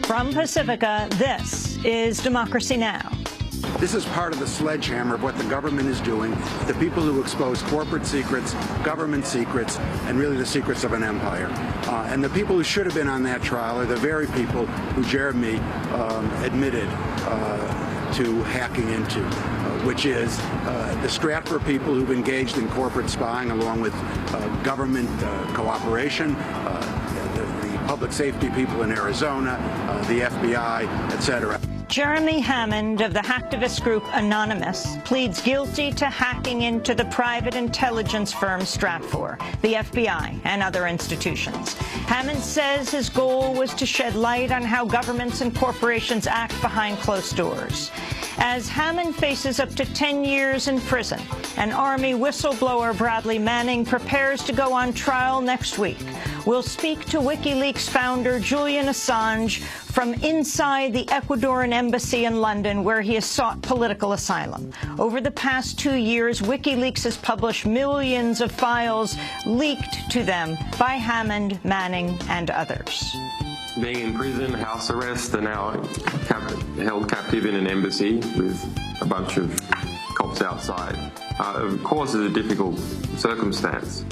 From Pacifica, this is Democracy Now! This is part of the sledgehammer of what the government is doing, the people who expose corporate secrets, government secrets, and really the secrets of an empire. And the people who should have been on that trial are the very people who Jeremy admitted to hacking into, which is the Stratfor people who've engaged in corporate spying along with government cooperation, the public safety people in Arizona, the FBI, etc. Jeremy Hammond of the hacktivist group Anonymous pleads guilty to hacking into the private intelligence firm Stratfor, the FBI, and other institutions. Hammond says his goal was to shed light on how governments and corporations act behind closed doors. As Hammond faces up to 10 years in prison, and Army whistleblower Bradley Manning prepares to go on trial next week. We'll speak to WikiLeaks founder Julian Assange from inside the Ecuadorian embassy in London, where he has sought political asylum. Over the past 2 years, WikiLeaks has published millions of files leaked to them by Hammond, Manning, and others. Being in prison, house arrest, and now held captive in an embassy with a bunch of cops outside, of course, is a difficult circumstance.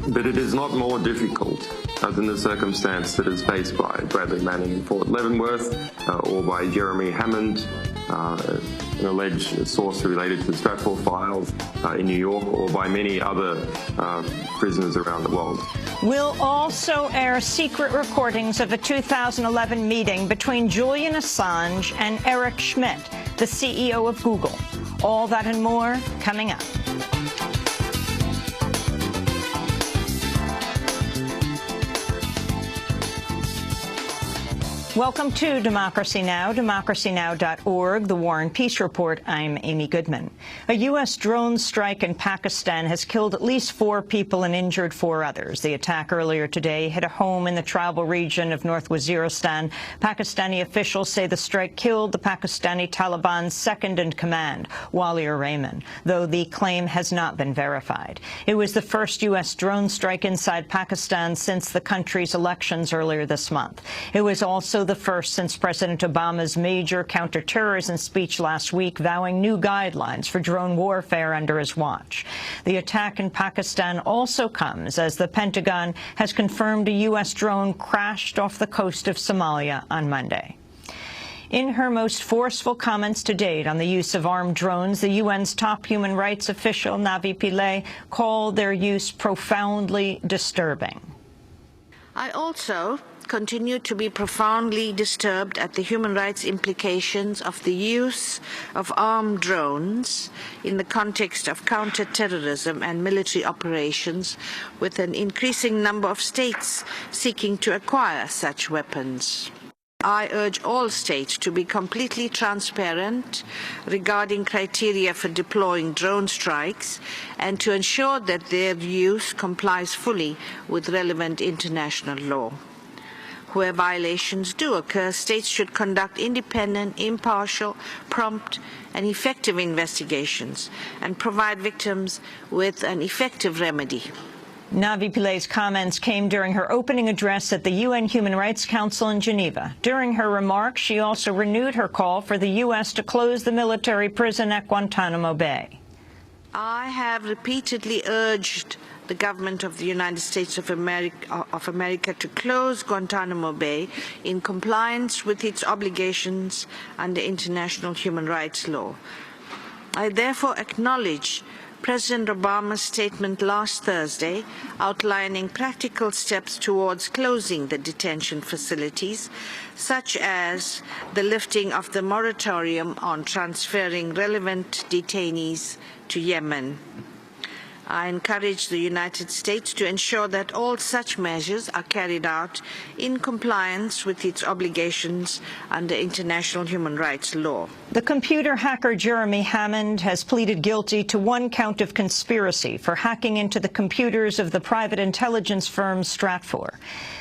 But it is not more difficult than the circumstance that is faced by Bradley Manning in Fort Leavenworth or by Jeremy Hammond, an alleged source related to the Stratfor files in New York, or by many other prisoners around the world. We'll also air secret recordings of a 2011 meeting between Julian Assange and Eric Schmidt, the CEO of Google. All that and more coming up. Welcome to Democracy Now!, democracynow.org, The War and Peace Report. I'm Amy Goodman. A U.S. drone strike in Pakistan has killed at least 4 people and injured 4 others. The attack earlier today hit a home in the tribal region of North Waziristan. Pakistani officials say the strike killed the Pakistani Taliban's second-in-command, Walia Rahman, though the claim has not been verified. It was the first U.S. drone strike inside Pakistan since the country's elections earlier this month. It was also the first since President Obama's major counterterrorism speech last week, vowing new guidelines for drone warfare under his watch. The attack in Pakistan also comes as the Pentagon has confirmed a U.S. drone crashed off the coast of Somalia on Monday. In her most forceful comments to date on the use of armed drones, the UN's top human rights official, Navi Pillay, called their use profoundly disturbing. I also continue to be profoundly disturbed at the human rights implications of the use of armed drones in the context of counter-terrorism and military operations, with an increasing number of states seeking to acquire such weapons. I urge all states to be completely transparent regarding criteria for deploying drone strikes and to ensure that their use complies fully with relevant international law. Where violations do occur, states should conduct independent, impartial, prompt, and effective investigations and provide victims with an effective remedy. Navi Pillay's comments came during her opening address at the UN Human Rights Council in Geneva. During her remarks, she also renewed her call for the U.S. to close the military prison at Guantanamo Bay. I have repeatedly urged the government of the United States of America to close Guantanamo Bay in compliance with its obligations under international human rights law. I therefore acknowledge President Obama's statement last Thursday outlining practical steps towards closing the detention facilities, such as the lifting of the moratorium on transferring relevant detainees to Yemen. I encourage the United States to ensure that all such measures are carried out in compliance with its obligations under international human rights law. The computer hacker Jeremy Hammond has pleaded guilty to 1 count of conspiracy for hacking into the computers of the private intelligence firm Stratfor.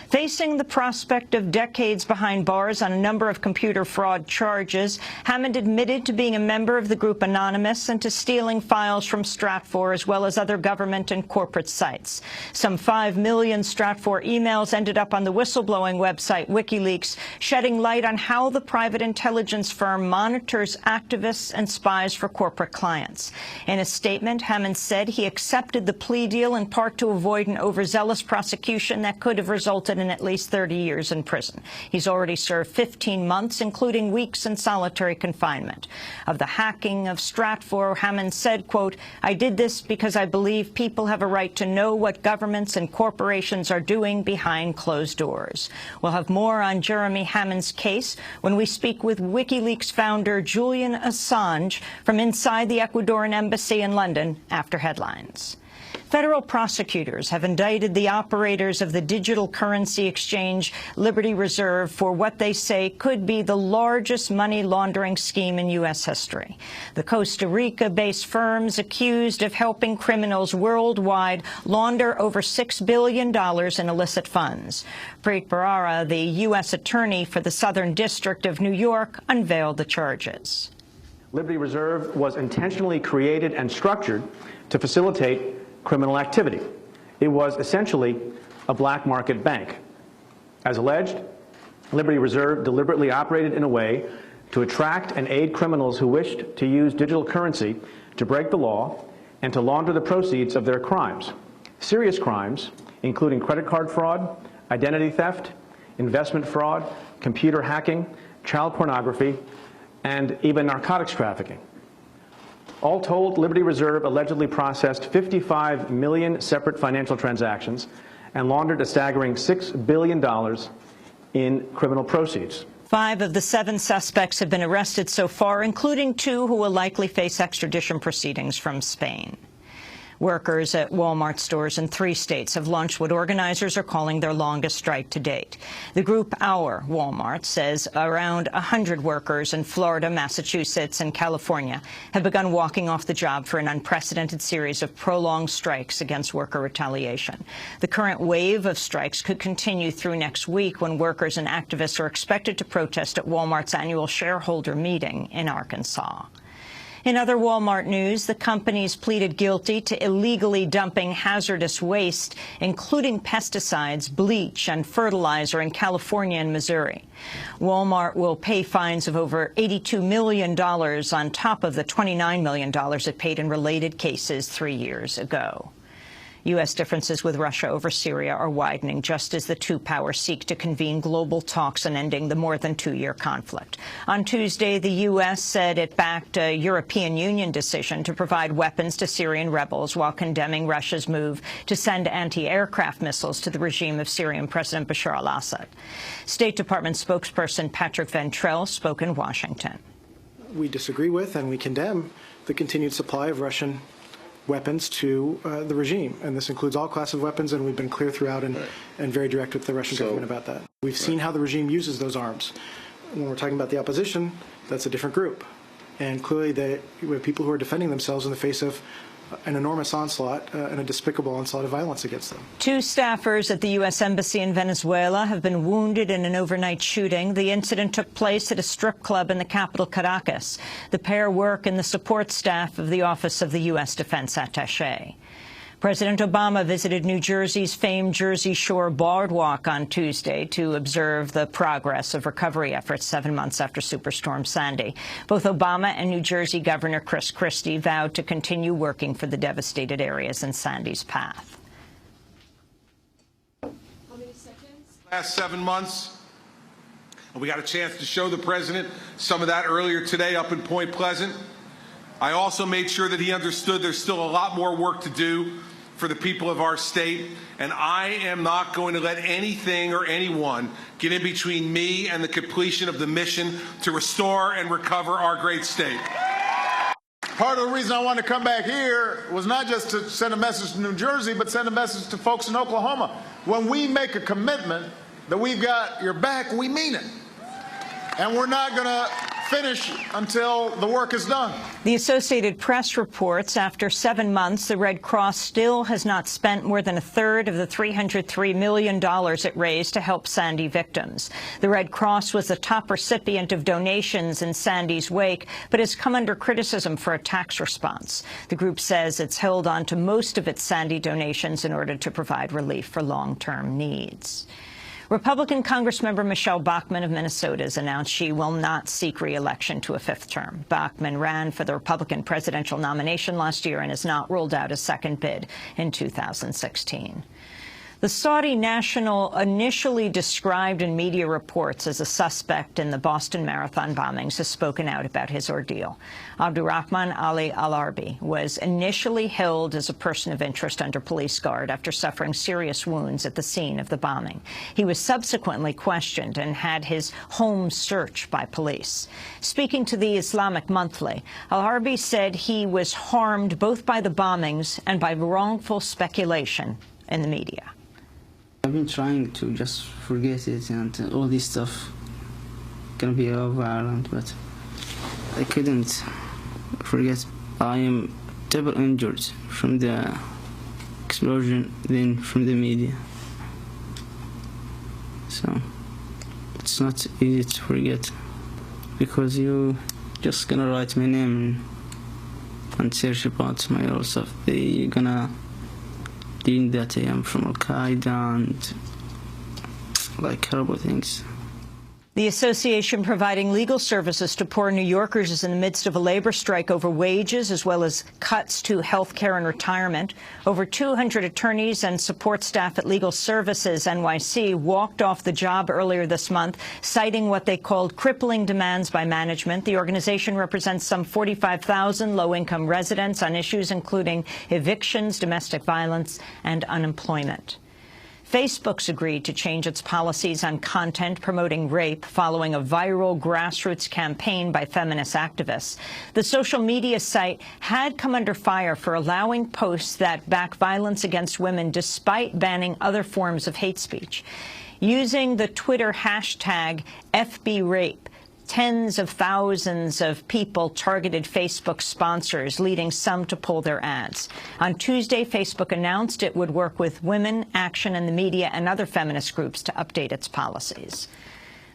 Facing the prospect of decades behind bars on a number of computer fraud charges, Hammond admitted to being a member of the group Anonymous and to stealing files from Stratfor as well as other government and corporate sites. Some 5 million Stratfor emails ended up on the whistleblowing website WikiLeaks, shedding light on how the private intelligence firm monitors activists and spies for corporate clients. In a statement, Hammond said he accepted the plea deal in part to avoid an overzealous prosecution that could have resulted in at least 30 years in prison. He's already served 15 months, including weeks in solitary confinement. Of the hacking of Stratfor, Hammond said, quote, "I did this because I believe people have a right to know what governments and corporations are doing behind closed doors." We'll have more on Jeremy Hammond's case when we speak with WikiLeaks founder Julian Assange from inside the Ecuadorian embassy in London after headlines. Federal prosecutors have indicted the operators of the digital currency exchange Liberty Reserve for what they say could be the largest money laundering scheme in U.S. history. The Costa Rica-based firms accused of helping criminals worldwide launder over $6 billion in illicit funds. Preet Bharara, the U.S. attorney for the Southern District of New York, unveiled the charges. Liberty Reserve was intentionally created and structured to facilitate criminal activity. It was essentially a black market bank. As alleged, Liberty Reserve deliberately operated in a way to attract and aid criminals who wished to use digital currency to break the law and to launder the proceeds of their crimes. Serious crimes, including credit card fraud, identity theft, investment fraud, computer hacking, child pornography, and even narcotics trafficking. All told, Liberty Reserve allegedly processed 55 million separate financial transactions and laundered a staggering $6 billion in criminal proceeds. 5 of the 7 suspects have been arrested so far, including 2 who will likely face extradition proceedings from Spain. Workers at Walmart stores in 3 states have launched what organizers are calling their longest strike to date. The group Our Walmart says around 100 workers in Florida, Massachusetts, and California have begun walking off the job for an unprecedented series of prolonged strikes against worker retaliation. The current wave of strikes could continue through next week when workers and activists are expected to protest at Walmart's annual shareholder meeting in Arkansas. In other Walmart news, the company's pleaded guilty to illegally dumping hazardous waste, including pesticides, bleach, and fertilizer in California and Missouri. Walmart will pay fines of over $82 million on top of the $29 million it paid in related cases 3 years ago. U.S. differences with Russia over Syria are widening just as the 2 powers seek to convene global talks on ending the more than 2-year conflict. On Tuesday, the U.S. said it backed a European Union decision to provide weapons to Syrian rebels while condemning Russia's move to send anti-aircraft missiles to the regime of Syrian President Bashar al-Assad. State Department spokesperson Patrick Ventrell spoke in Washington. We disagree with and we condemn the continued supply of Russian weapons to the regime, and this includes all classes of weapons, and we've been clear throughout and very direct with the Russian government about that. We've seen how the regime uses those arms. When we're talking about the opposition, that's a different group, and clearly we have people who are defending themselves in the face of an enormous onslaught and a despicable onslaught of violence against them. 2 staffers at the U.S. Embassy in Venezuela have been wounded in an overnight shooting. The incident took place at a strip club in the capital, Caracas. The pair work in the support staff of the Office of the U.S. Defense Attaché. President Obama visited New Jersey's famed Jersey Shore Boardwalk on Tuesday to observe the progress of recovery efforts 7 months after Superstorm Sandy. Both Obama and New Jersey Governor Chris Christie vowed to continue working for the devastated areas in Sandy's path. How many seconds? Last 7 months, and we got a chance to show the president some of that earlier today up in Point Pleasant. I also made sure that he understood there's still a lot more work to do for the people of our state, and I am not going to let anything or anyone get in between me and the completion of the mission to restore and recover our great state. Part of the reason I wanted to come back here was not just to send a message to New Jersey, but send a message to folks in Oklahoma. When we make a commitment that we've got your back, we mean it. And we're not going to finish until the work is done. The Associated Press reports after 7 months, the Red Cross still has not spent more than a third of the $303 million it raised to help Sandy victims. The Red Cross was the top recipient of donations in Sandy's wake, but has come under criticism for a tax response. The group says it's held on to most of its Sandy donations in order to provide relief for long-term needs. Republican Congressmember Michelle Bachmann of Minnesota has announced she will not seek re-election to a fifth term. Bachmann ran for the Republican presidential nomination last year and has not ruled out a second bid in 2016. The Saudi national, initially described in media reports as a suspect in the Boston Marathon bombings, has spoken out about his ordeal. Abdurrahman Ali Al-Arbi was initially held as a person of interest under police guard after suffering serious wounds at the scene of the bombing. He was subsequently questioned and had his home searched by police. Speaking to the Islamic Monthly, Al-Arbi said he was harmed both by the bombings and by wrongful speculation in the media. I've been trying to just forget it and all this stuff gonna be violent, but I couldn't forget. I am double injured from the explosion, then from the media. So it's not easy to forget because you just gonna write my name and search about my old stuff. They're gonna think that I am from Al-Qaeda and like horrible things. The association providing legal services to poor New Yorkers is in the midst of a labor strike over wages as well as cuts to health care and retirement. Over 200 attorneys and support staff at Legal Services NYC walked off the job earlier this month, citing what they called crippling demands by management. The organization represents some 45,000 low-income residents on issues including evictions, domestic violence, and unemployment. Facebook's agreed to change its policies on content promoting rape following a viral grassroots campaign by feminist activists. The social media site had come under fire for allowing posts that back violence against women despite banning other forms of hate speech. Using the Twitter hashtag FBRape, tens of thousands of people targeted Facebook sponsors, leading some to pull their ads. On Tuesday, Facebook announced it would work with Women, Action, and the media and other feminist groups to update its policies.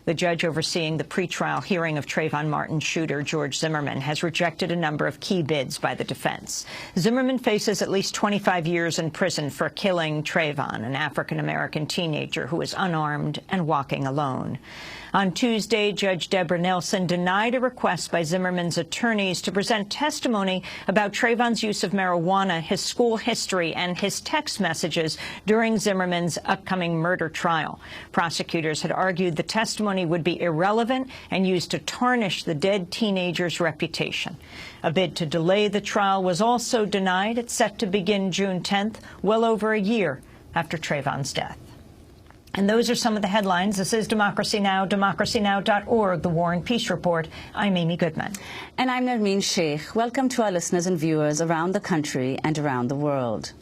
The judge overseeing the pretrial hearing of Trayvon Martin's shooter, George Zimmerman, has rejected a number of key bids by the defense. Zimmerman faces at least 25 years in prison for killing Trayvon, an African-American teenager who was unarmed and walking alone. On Tuesday, Judge Deborah Nelson denied a request by Zimmerman's attorneys to present testimony about Trayvon's use of marijuana, his school history, and his text messages during Zimmerman's upcoming murder trial. Prosecutors had argued the testimony would be irrelevant and used to tarnish the dead teenager's reputation. A bid to delay the trial was also denied. It's set to begin June 10th, well over a year after Trayvon's death. And those are some of the headlines. This is Democracy Now!, democracynow.org, The War and Peace Report. I'm Amy Goodman. And I'm Nermeen Sheikh. Welcome to our listeners and viewers around the country and around the world.